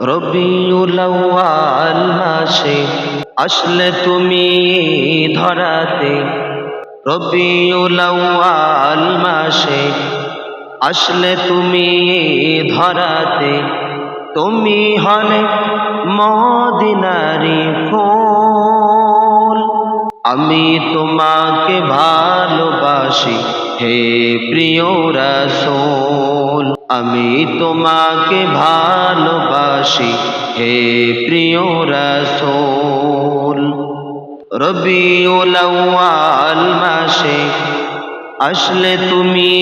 রবিউল আউয়াল মাসে আসলে তুমি ধরাতে, রবিউল আউয়াল মাসে আসলে তুমি ধরাতে, তুমি হলে মদিনারি ফুল। আমি তোমাকে ভালোবাসি হে প্রিয় রাসূল, আমি তোমাকে ভালোবাসি হে প্রিয় রাসূল। রবিউল আউয়াল মাসে আসলে তুমি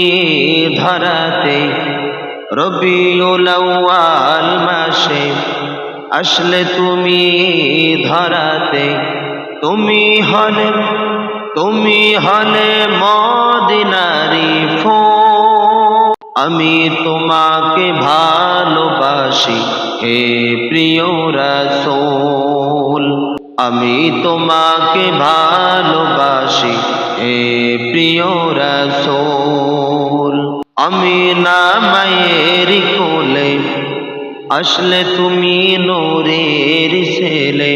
ধরাতে, রবিউল আউয়াল মাসে আসলে তুমি ধরাতে, তুমি হলে মদিনারি ফুল। আমি তোমাকে ভালোবাসি হে প্রিয় রাসূল, আমি তোমাকে ভালোবাসি হে প্রিয় রাসূল। আমিনা মায়ের কোলে আসলে তুমি নূরের ছেলে,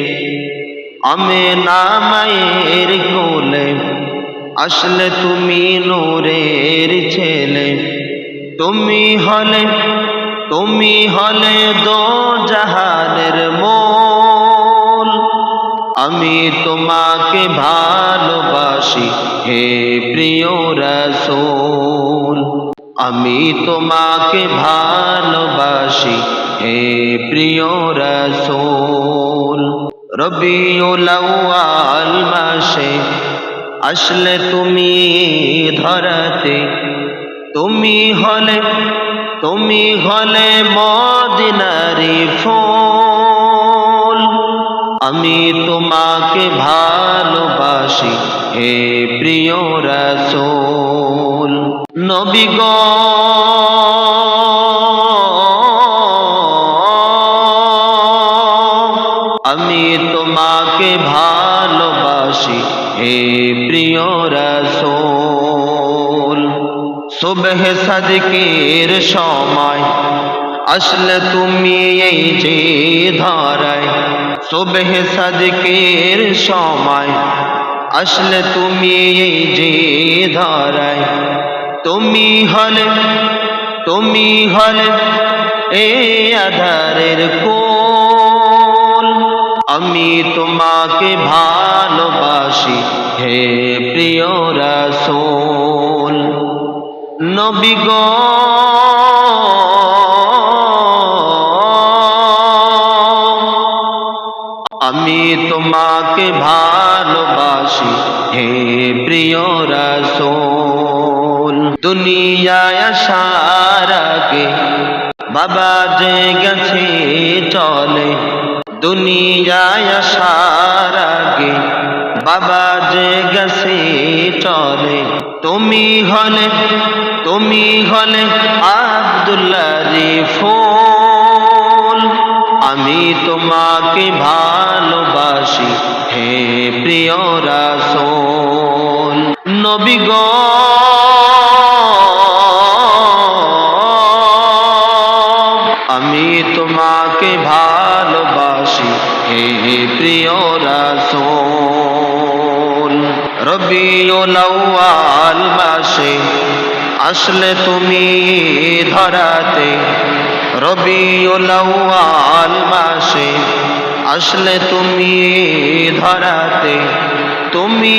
আমিনা মায়ের কোলে আসলে তুমি নূরের ছেলে। তুমি হলে দো জাহানের মোল। আমি তোমাকে ভালোবাসি হে প্রিয় রাসূল, আমি তোমাকে ভালোবাসি হে প্রিয় রাসূল। রবিউল আউয়াল মাসে আসলে তুমি ধরাতে, তুমি হলে মদিনারি ফুল। আমি তোমাকে ভালোবাসি হে প্রিয় রাসূল। নবী গো আমি তোমাকে ভালোবাসি হে প্রিয় রাসূল। সুবহ সাদিকের সময় আসলে তুমি এই যে ধরায়, সুবহ সাদিকের সময় আসলে তুমি এই যে ধরায়। তুমি হলে এই আধারের কোল। আমি তোমাকে ভালোবাসি হে প্রিয় রাসূল। নবী গো আমি তোমাকে ভালোবাসি হে প্রিয় রাসূল। দুনিয়ায় আসার আগে বাবা যে গেছে চলে, দুনিয়ায় আসার আগে বাবা যে গেছে চলে। তুমি হলে আব্দুল্লাহর ফুল। আমি তোমাকে ভালোবাসি হে প্রিয় রাসূল। নবী গো আমি তোমাকে ভালোবাসি হে প্রিয় রাসূল। রবিউল আউয়াল মাসে আসলে তুমি ধরাতে, রবিউল আউয়াল মাসে আসলে তুমি ধরাতে, তুমি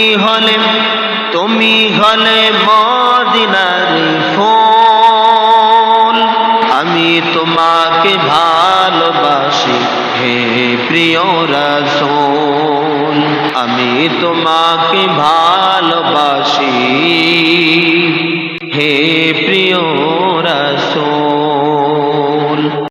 হলে মদিনারি ফুল। আমি তোমাকে ভালোবাসি হে প্রিয় রাসূল, আমি তোমাকে ভালোবাসি।